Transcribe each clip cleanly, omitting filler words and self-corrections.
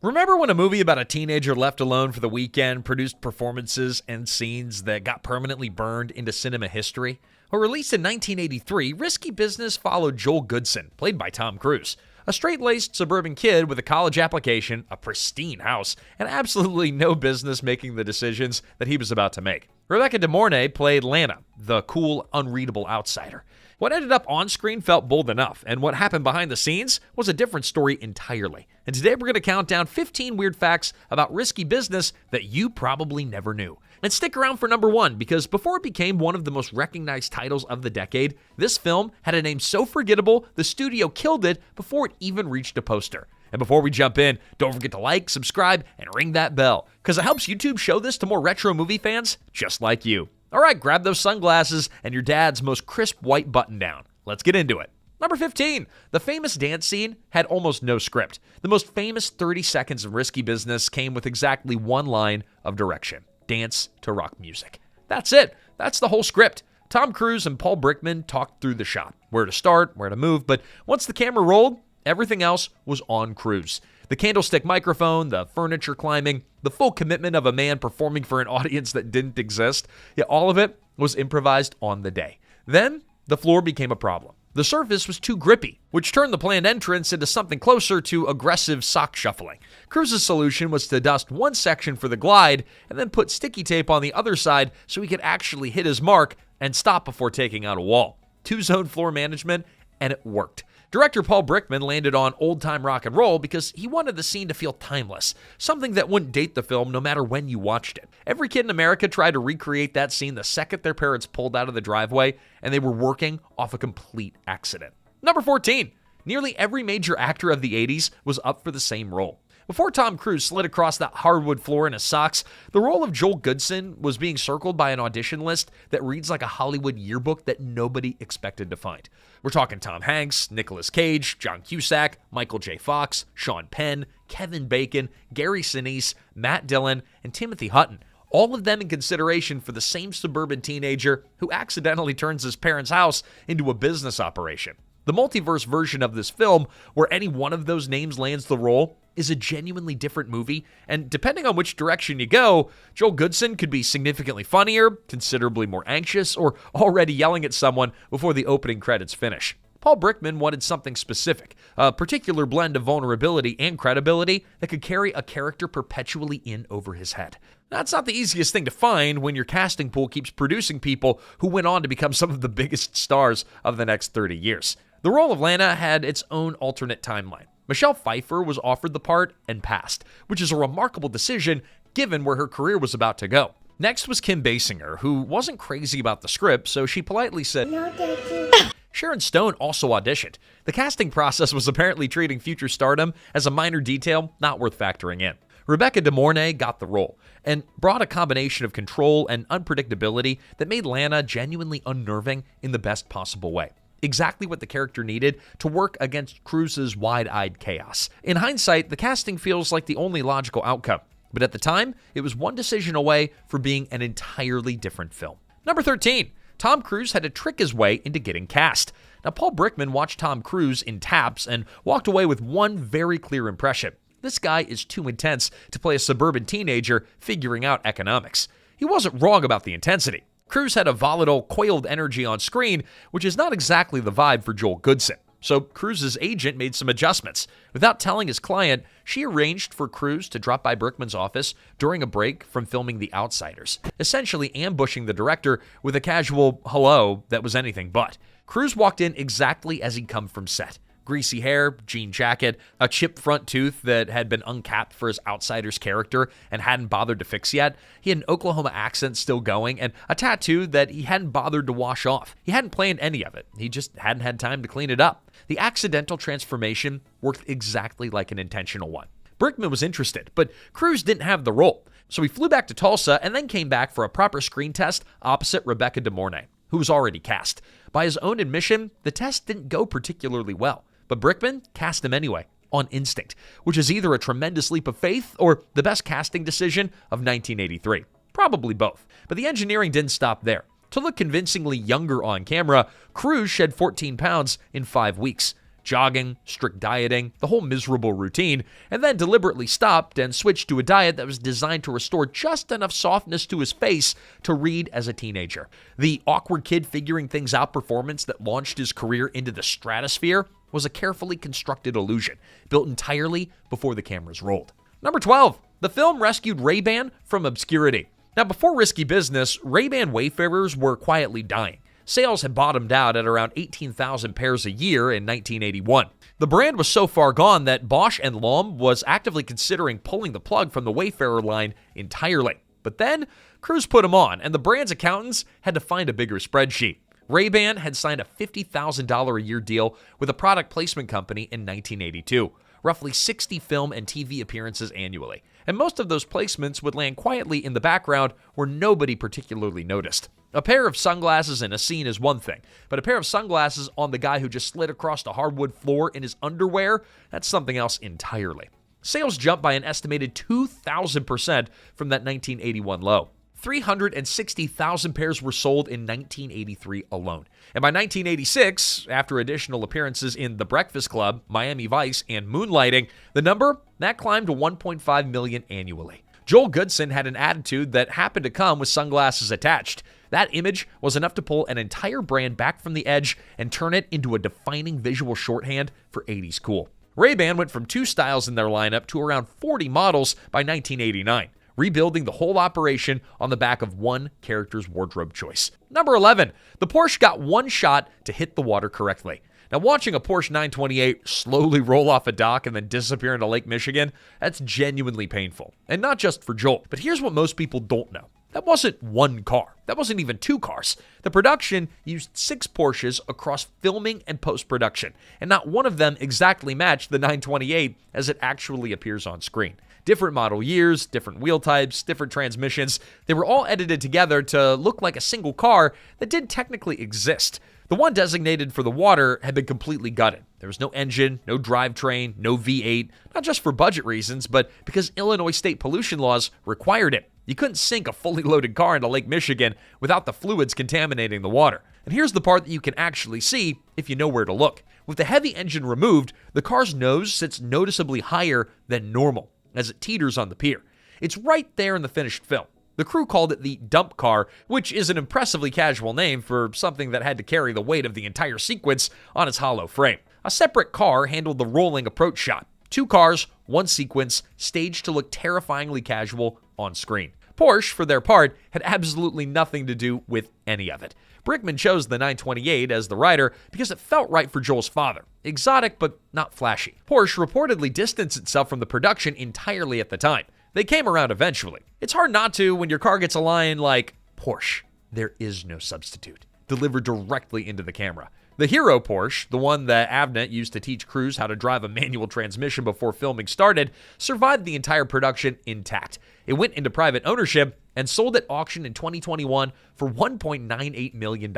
Remember when a movie about a teenager left alone for the weekend produced performances and scenes that got permanently burned into cinema history? Well, released in 1983, Risky Business followed Joel Goodson, played by Tom Cruise, a straight-laced suburban kid with a college application, a pristine house, and absolutely no business making the decisions that he was about to make. Rebecca DeMornay played Lana, the cool, unreadable outsider. What ended up on screen felt bold enough, and what happened behind the scenes was a different story entirely. And today we're going to count down 15 weird facts about Risky Business that you probably never knew. And stick around for number 1, because before it became one of the most recognized titles of the decade, this film had a name so forgettable, the studio killed it before it even reached a poster. And before we jump in, don't forget to like, subscribe, and ring that bell, because it helps YouTube show this to more retro movie fans just like you. All right, grab those sunglasses and your dad's most crisp white button down. Let's get into it. Number 15, the famous dance scene had almost no script. The most famous 30 seconds of Risky Business came with exactly one line of direction: dance to rock music. That's it. That's the whole script. Tom Cruise and Paul Brickman talked through the shot, where to start, where to move, but once the camera rolled, everything else was on Cruise. The candlestick microphone, the furniture climbing, the full commitment of a man performing for an audience that didn't exist, yeah, all of it was improvised on the day. Then, the floor became a problem. The surface was too grippy, which turned the planned entrance into something closer to aggressive sock shuffling. Cruise's solution was to dust one section for the glide and then put sticky tape on the other side so he could actually hit his mark and stop before taking out a wall. Two-zone floor management, and it worked. Director Paul Brickman landed on old-time rock and roll because he wanted the scene to feel timeless, something that wouldn't date the film no matter when you watched it. Every kid in America tried to recreate that scene the second their parents pulled out of the driveway, and they were working off a complete accident. Number 14, nearly every major actor of the 80s was up for the same role. Before Tom Cruise slid across that hardwood floor in his socks, the role of Joel Goodson was being circled by an audition list that reads like a Hollywood yearbook that nobody expected to find. We're talking Tom Hanks, Nicolas Cage, John Cusack, Michael J. Fox, Sean Penn, Kevin Bacon, Gary Sinise, Matt Dillon, and Timothy Hutton. All of them in consideration for the same suburban teenager who accidentally turns his parents' house into a business operation. The multiverse version of this film, where any one of those names lands the role, is a genuinely different movie, and depending on which direction you go, Joel Goodson could be significantly funnier, considerably more anxious, or already yelling at someone before the opening credits finish. Paul Brickman wanted something specific, a particular blend of vulnerability and credibility that could carry a character perpetually in over his head. That's not the easiest thing to find when your casting pool keeps producing people who went on to become some of the biggest stars of the next 30 years. The role of Lana had its own alternate timeline. Michelle Pfeiffer was offered the part and passed, which is a remarkable decision given where her career was about to go. Next was Kim Basinger, who wasn't crazy about the script, so she politely said, "No, thank you." Sharon Stone also auditioned. The casting process was apparently treating future stardom as a minor detail not worth factoring in. Rebecca DeMornay got the role and brought a combination of control and unpredictability that made Lana genuinely unnerving in the best possible way. Exactly what the character needed to work against Cruise's wide-eyed chaos. In hindsight, the casting feels like the only logical outcome, but at the time, it was one decision away from being an entirely different film. Number 13, Tom Cruise had to trick his way into getting cast. Now, Paul Brickman watched Tom Cruise in Taps and walked away with one very clear impression. This guy is too intense to play a suburban teenager figuring out economics. He wasn't wrong about the intensity. Cruise had a volatile, coiled energy on screen, which is not exactly the vibe for Joel Goodson. So Cruise's agent made some adjustments. Without telling his client, she arranged for Cruise to drop by Brickman's office during a break from filming The Outsiders, essentially ambushing the director with a casual hello that was anything but. Cruise walked in exactly as he'd come from set. Greasy hair, jean jacket, a chipped front tooth that had been uncapped for his Outsiders character and hadn't bothered to fix yet. He had an Oklahoma accent still going and a tattoo that he hadn't bothered to wash off. He hadn't planned any of it. He just hadn't had time to clean it up. The accidental transformation worked exactly like an intentional one. Brickman was interested, but Cruise didn't have the role. So he flew back to Tulsa and then came back for a proper screen test opposite Rebecca DeMornay, who was already cast. By his own admission, the test didn't go particularly well. But Brickman cast him anyway, on instinct, which is either a tremendous leap of faith or the best casting decision of 1983. Probably both. But the engineering didn't stop there. To look convincingly younger on camera, Cruise shed 14 pounds in 5 weeks. jogging, strict dieting, the whole miserable routine, and then deliberately stopped and switched to a diet that was designed to restore just enough softness to his face to read as a teenager. The awkward kid figuring things out performance that launched his career into the stratosphere was a carefully constructed illusion, built entirely before the cameras rolled. Number 12. The film rescued Ray-Ban from obscurity. Now, before Risky Business, Ray-Ban Wayfarers were quietly dying. Sales had bottomed out at around 18,000 pairs a year in 1981. The brand was so far gone that Bosch and Lomb was actively considering pulling the plug from the Wayfarer line entirely. But then, Cruise put them on, and the brand's accountants had to find a bigger spreadsheet. Ray-Ban had signed a $50,000 a year deal with a product placement company in 1982, roughly 60 film and TV appearances annually. And most of those placements would land quietly in the background where nobody particularly noticed. A pair of sunglasses in a scene is one thing, but a pair of sunglasses on the guy who just slid across the hardwood floor in his underwear, that's something else entirely. Sales jumped by an estimated 2,000% from that 1981 low. 360,000 pairs were sold in 1983 alone. And by 1986, after additional appearances in The Breakfast Club, Miami Vice, and Moonlighting, the number, that climbed to 1.5 million annually. Joel Goodson had an attitude that happened to come with sunglasses attached. That image was enough to pull an entire brand back from the edge and turn it into a defining visual shorthand for 80s cool. Ray-Ban went from 2 styles in their lineup to around 40 models by 1989. Rebuilding the whole operation on the back of one character's wardrobe choice. Number 11, the Porsche got one shot to hit the water correctly. Now, watching a Porsche 928 slowly roll off a dock and then disappear into Lake Michigan, that's genuinely painful. And not just for Joel, but here's what most people don't know. That wasn't one car. That wasn't even 2 cars. The production used 6 Porsches across filming and post-production, and not one of them exactly matched the 928 as it actually appears on screen. Different model years, different wheel types, different transmissions. They were all edited together to look like a single car that did technically exist. The one designated for the water had been completely gutted. There was no engine, no drivetrain, no V8, not just for budget reasons, but because Illinois state pollution laws required it. You couldn't sink a fully loaded car into Lake Michigan without the fluids contaminating the water. And here's the part that you can actually see if you know where to look. With the heavy engine removed, the car's nose sits noticeably higher than normal as it teeters on the pier. It's right there in the finished film. The crew called it the dump car, which is an impressively casual name for something that had to carry the weight of the entire sequence on its hollow frame. A separate car handled the rolling approach shot. 2 cars, 1 sequence, staged to look terrifyingly casual on screen. Porsche, for their part, had absolutely nothing to do with any of it. Brickman chose the 928 as the rider because it felt right for Joel's father. Exotic, but not flashy. Porsche reportedly distanced itself from the production entirely at the time. They came around eventually. It's hard not to when your car gets a line like, "Porsche, there is no substitute," delivered directly into the camera. The hero Porsche, the one that Avnet used to teach crews how to drive a manual transmission before filming started, survived the entire production intact. It went into private ownership and sold at auction in 2021 for $1.98 million,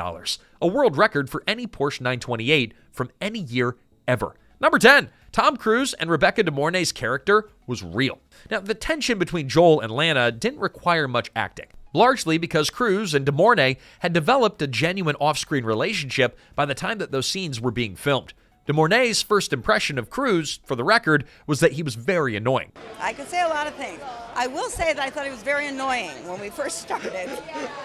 a world record for any Porsche 928 from any year ever. Number 10, Tom Cruise and Rebecca DeMornay's character was real. Now, the tension between Joel and Lana didn't require much acting, largely because Cruise and DeMornay had developed a genuine off-screen relationship by the time that those scenes were being filmed. DeMornay's first impression of Cruise, for the record, was that he was very annoying. I could say a lot of things. I will say that I thought he was very annoying when we first started.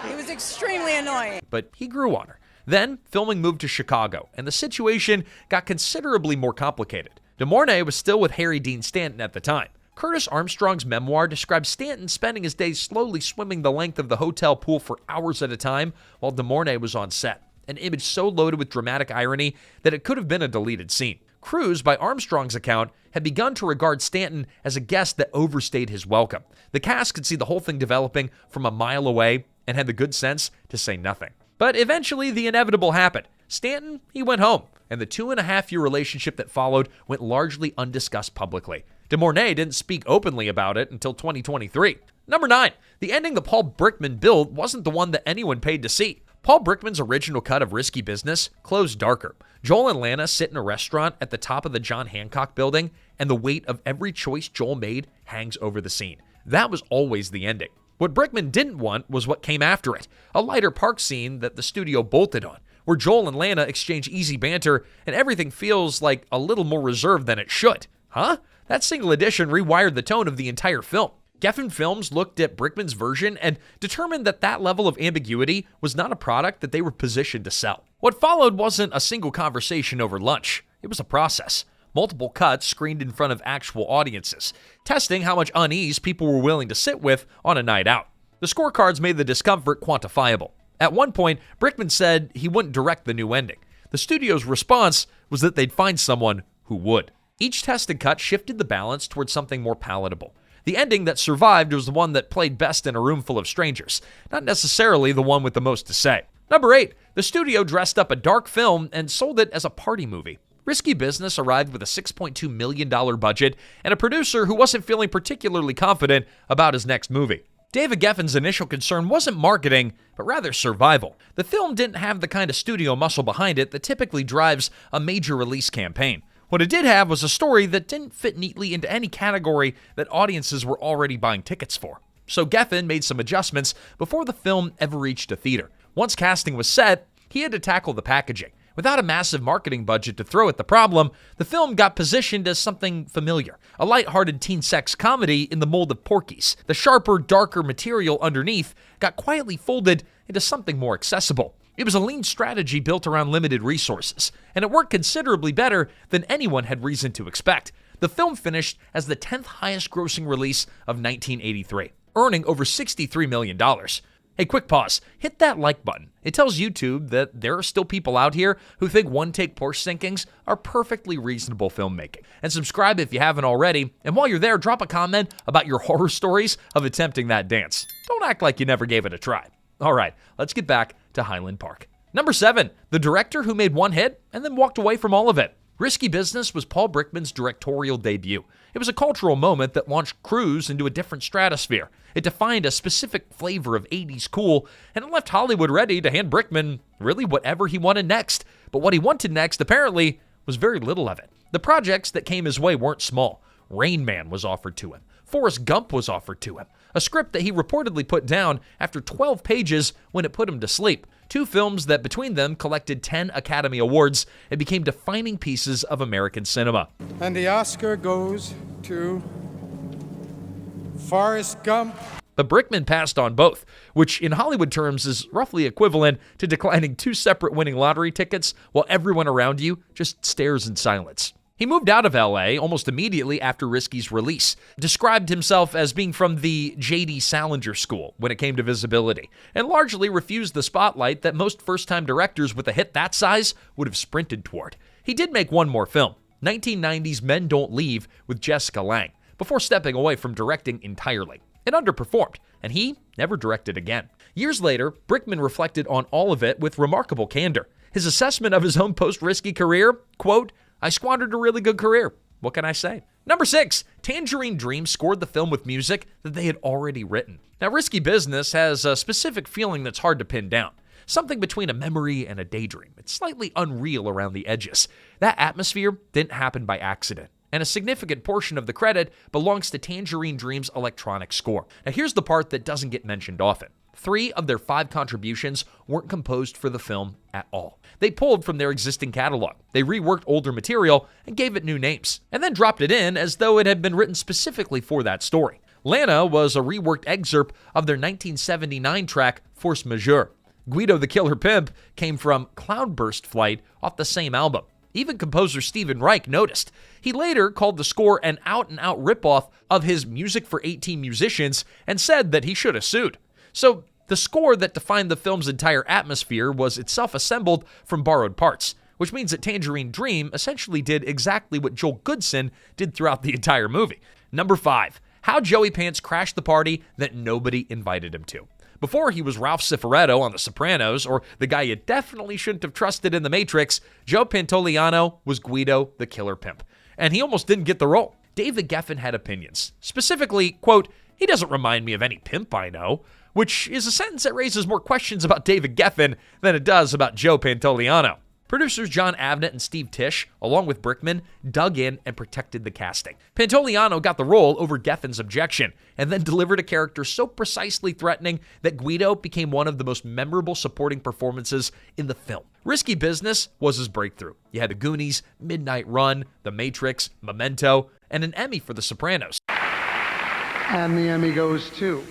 He was extremely annoying. But he grew on her. Then, filming moved to Chicago, and the situation got considerably more complicated. DeMornay was still with Harry Dean Stanton at the time. Curtis Armstrong's memoir describes Stanton spending his days slowly swimming the length of the hotel pool for hours at a time while DeMornay was on set, an image so loaded with dramatic irony that it could have been a deleted scene. Cruise, by Armstrong's account, had begun to regard Stanton as a guest that overstayed his welcome. The cast could see the whole thing developing from a mile away and had the good sense to say nothing. But eventually, the inevitable happened. Stanton, he went home, and the 2.5-year relationship that followed went largely undiscussed publicly. DeMornay didn't speak openly about it until 2023. Number 9, the ending that Paul Brickman built wasn't the one that anyone paid to see. Paul Brickman's original cut of Risky Business closed darker. Joel and Lana sit in a restaurant at the top of the John Hancock building, and the weight of every choice Joel made hangs over the scene. That was always the ending. What Brickman didn't want was what came after it, a lighter park scene that the studio bolted on, where Joel and Lana exchange easy banter and everything feels like a little more reserved than it should. Huh? That single addition rewired the tone of the entire film. Geffen Films looked at Brickman's version and determined that that level of ambiguity was not a product that they were positioned to sell. What followed wasn't a single conversation over lunch. It was a process. Multiple cuts screened in front of actual audiences, testing how much unease people were willing to sit with on a night out. The scorecards made the discomfort quantifiable. At one point, Brickman said he wouldn't direct the new ending. The studio's response was that they'd find someone who would. Each tested cut shifted the balance towards something more palatable. The ending that survived was the one that played best in a room full of strangers, not necessarily the one with the most to say. Number 8, the studio dressed up a dark film and sold it as a party movie. Risky Business arrived with a $6.2 million budget and a producer who wasn't feeling particularly confident about his next movie. David Geffen's initial concern wasn't marketing, but rather survival. The film didn't have the kind of studio muscle behind it that typically drives a major release campaign. What it did have was a story that didn't fit neatly into any category that audiences were already buying tickets for. So Geffen made some adjustments before the film ever reached a theater. Once casting was set, he had to tackle the packaging. Without a massive marketing budget to throw at the problem, the film got positioned as something familiar, a lighthearted teen sex comedy in the mold of Porky's. The sharper, darker material underneath got quietly folded into something more accessible. It was a lean strategy built around limited resources, and it worked considerably better than anyone had reason to expect. The film finished as the 10th highest grossing release of 1983, earning over $63 million. Hey, quick pause. Hit that like button. It tells YouTube that there are still people out here who think one-take Porsche sinkings are perfectly reasonable filmmaking. And subscribe if you haven't already. And while you're there, drop a comment about your horror stories of attempting that dance. Don't act like you never gave it a try. All right, let's get back to Highland Park. Number 7, the director who made one hit and then walked away from all of it. Risky Business was Paul Brickman's directorial debut. It was a cultural moment that launched Cruise into a different stratosphere. It defined a specific flavor of 80s cool, and it left Hollywood ready to hand Brickman really whatever he wanted next. But what he wanted next, apparently, was very little of it. The projects that came his way weren't small. Rain Man was offered to him. Forrest Gump was offered to him. A script that he reportedly put down after 12 pages when it put him to sleep. 2 films that between them collected 10 Academy Awards and became defining pieces of American cinema. And the Oscar goes to Forrest Gump. But Brickman passed on both, which in Hollywood terms is roughly equivalent to declining 2 separate winning lottery tickets while everyone around you just stares in silence. He moved out of LA almost immediately after Risky's release, described himself as being from the J.D. Salinger school when it came to visibility, and largely refused the spotlight that most first-time directors with a hit that size would have sprinted toward. He did make one more film, 1990's Men Don't Leave with Jessica Lange, before stepping away from directing entirely. It underperformed, and he never directed again. Years later, Brickman reflected on all of it with remarkable candor. His assessment of his own post-Risky career, quote, "I squandered a really good career. What can I say?" Number 6, Tangerine Dream scored the film with music that they had already written. Now, Risky Business has a specific feeling that's hard to pin down. Something between a memory and a daydream. It's slightly unreal around the edges. That atmosphere didn't happen by accident, and a significant portion of the credit belongs to Tangerine Dream's electronic score. Now, here's the part that doesn't get mentioned often. 3 of their 5 contributions weren't composed for the film at all. They pulled from their existing catalog. They reworked older material and gave it new names, and then dropped it in as though it had been written specifically for that story. Lana was a reworked excerpt of their 1979 track, Force Majeure. Guido the Killer Pimp came from Cloudburst Flight off the same album. Even composer Stephen Reich noticed. He later called the score an out-and-out ripoff of his Music for 18 Musicians and said that he should have sued. So the score that defined the film's entire atmosphere was itself assembled from borrowed parts, which means that Tangerine Dream essentially did exactly what Joel Goodson did throughout the entire movie. Number 5, how Joey Pants crashed the party that nobody invited him to. Before he was Ralph Cifaretto on The Sopranos, or the guy you definitely shouldn't have trusted in The Matrix, Joe Pantoliano was Guido the Killer Pimp. And he almost didn't get the role. David Geffen had opinions. Specifically, quote, "He doesn't remind me of any pimp I know," which is a sentence that raises more questions about David Geffen than it does about Joe Pantoliano. Producers John Avnet and Steve Tisch, along with Brickman, dug in and protected the casting. Pantoliano got the role over Geffen's objection, and then delivered a character so precisely threatening that Guido became one of the most memorable supporting performances in the film. Risky Business was his breakthrough. You had The Goonies, Midnight Run, The Matrix, Memento, and an Emmy for The Sopranos. And the Emmy goes to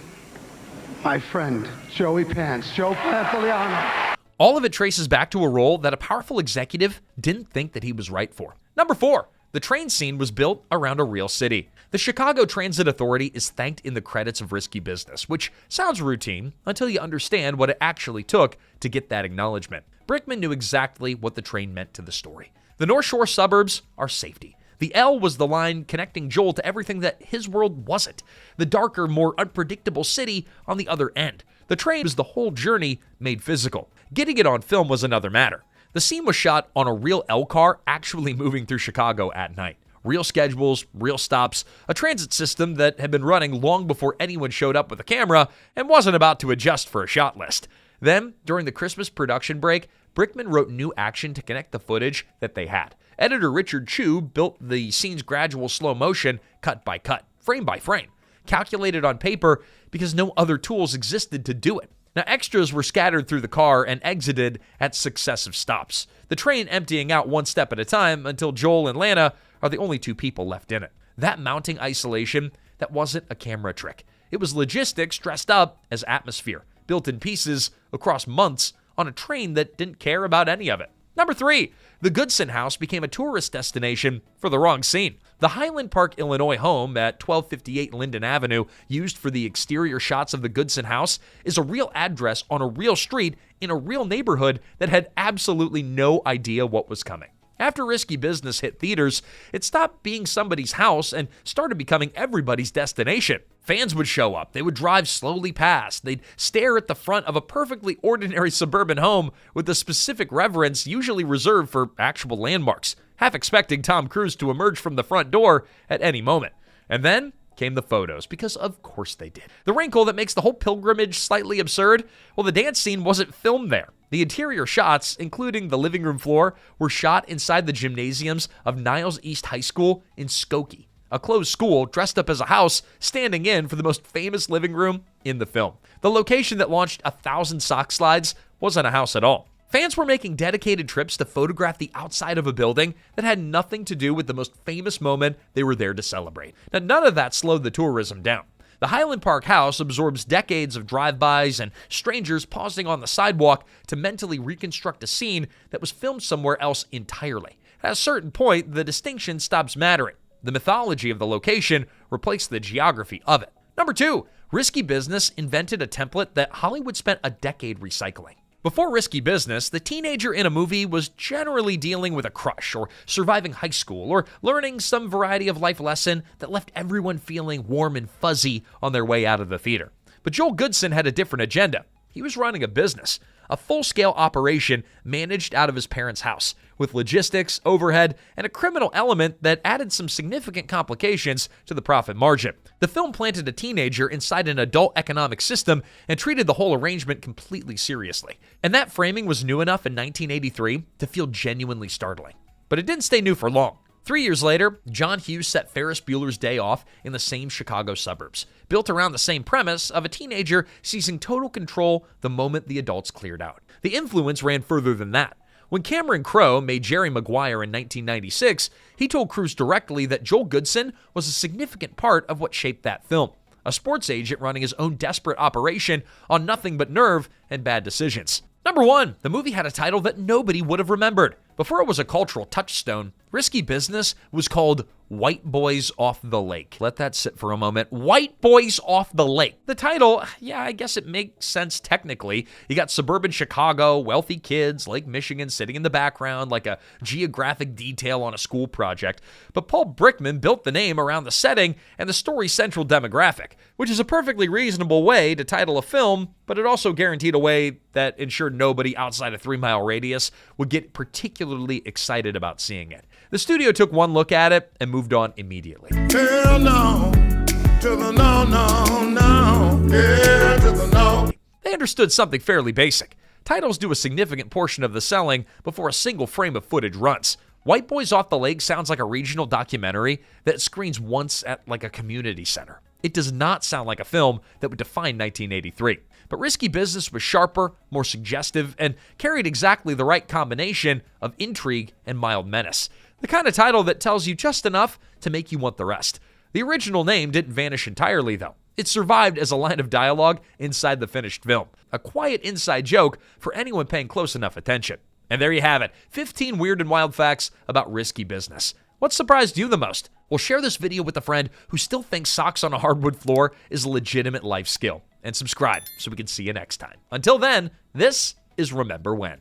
my friend, Joey Pants, Joe Pantoliano. All of it traces back to a role that a powerful executive didn't think that he was right for. Number 4. The train scene was built around a real city. The Chicago Transit Authority is thanked in the credits of Risky Business, which sounds routine until you understand what it actually took to get that acknowledgement. Brickman knew exactly what the train meant to the story. The North Shore suburbs are safety. The L was the line connecting Joel to everything that his world wasn't. The darker, more unpredictable city on the other end. The train was the whole journey made physical. Getting it on film was another matter. The scene was shot on a real L car actually moving through Chicago at night. Real schedules, real stops, a transit system that had been running long before anyone showed up with a camera and wasn't about to adjust for a shot list. Then, during the Christmas production break, Brickman wrote new action to connect the footage that they had. Editor Richard Chu built the scene's gradual slow motion, cut by cut, frame by frame, calculated on paper because no other tools existed to do it. Now, extras were scattered through the car and exited at successive stops, the train emptying out one step at a time until Joel and Lana are the only two people left in it. That mounting isolation, that wasn't a camera trick. It was logistics dressed up as atmosphere, built in pieces across months on a train that didn't care about any of it. Number 3, the Goodson house became a tourist destination for the wrong scene. The Highland Park, Illinois home at 1258 Linden Avenue, used for the exterior shots of the Goodson house, is a real address on a real street in a real neighborhood that had absolutely no idea what was coming. After Risky Business hit theaters, it stopped being somebody's house and started becoming everybody's destination. Fans would show up, they would drive slowly past, they'd stare at the front of a perfectly ordinary suburban home with a specific reverence usually reserved for actual landmarks, half expecting Tom Cruise to emerge from the front door at any moment. And then came the photos, because of course they did. The wrinkle that makes the whole pilgrimage slightly absurd? Well, the dance scene wasn't filmed there. The interior shots, including the living room floor, were shot inside the gymnasiums of Niles East High School in Skokie, a closed school dressed up as a house, standing in for the most famous living room in the film. The location that launched 1,000 sock slides wasn't a house at all. Fans were making dedicated trips to photograph the outside of a building that had nothing to do with the most famous moment they were there to celebrate. Now, none of that slowed the tourism down. The Highland Park house absorbs decades of drive-bys and strangers pausing on the sidewalk to mentally reconstruct a scene that was filmed somewhere else entirely. At a certain point, the distinction stops mattering. The mythology of the location replaced the geography of it. Number 2, Risky Business invented a template that Hollywood spent a decade recycling. Before Risky Business, the teenager in a movie was generally dealing with a crush or surviving high school or learning some variety of life lesson that left everyone feeling warm and fuzzy on their way out of the theater. But Joel Goodson had a different agenda. He was running a business, a full-scale operation managed out of his parents' house, with logistics, overhead, and a criminal element that added some significant complications to the profit margin. The film planted a teenager inside an adult economic system and treated the whole arrangement completely seriously. And that framing was new enough in 1983 to feel genuinely startling. But it didn't stay new for long. 3 years later, John Hughes set Ferris Bueller's Day Off in the same Chicago suburbs, built around the same premise of a teenager seizing total control the moment the adults cleared out. The influence ran further than that. When Cameron Crowe made Jerry Maguire in 1996, he told Cruise directly that Joel Goodson was a significant part of what shaped that film. A sports agent running his own desperate operation on nothing but nerve and bad decisions. Number 1, the movie had a title that nobody would have remembered. Before it was a cultural touchstone, Risky Business was called White Boys Off the Lake. Let that sit for a moment. White Boys Off the Lake. The title, yeah, I guess it makes sense technically. You got suburban Chicago, wealthy kids, Lake Michigan sitting in the background like a geographic detail on a school project. But Paul Brickman built the name around the setting and the story's central demographic, which is a perfectly reasonable way to title a film, but it also guaranteed a way that ensured nobody outside a 3-mile radius would get particularly excited about seeing it. The studio took one look at it and moved on immediately. Hell no, to the no, no, no, yeah, to the no. They understood something fairly basic. Titles do a significant portion of the selling before a single frame of footage runs. White Boys Off the Lake sounds like a regional documentary that screens once at like a community center. It does not sound like a film that would define 1983. But Risky Business was sharper, more suggestive, and carried exactly the right combination of intrigue and mild menace. The kind of title that tells you just enough to make you want the rest. The original name didn't vanish entirely, though. It survived as a line of dialogue inside the finished film. A quiet inside joke for anyone paying close enough attention. And there you have it, 15 weird and wild facts about Risky Business. What surprised you the most? Well, share this video with a friend who still thinks socks on a hardwood floor is a legitimate life skill. And subscribe so we can see you next time. Until then, this is Remember When.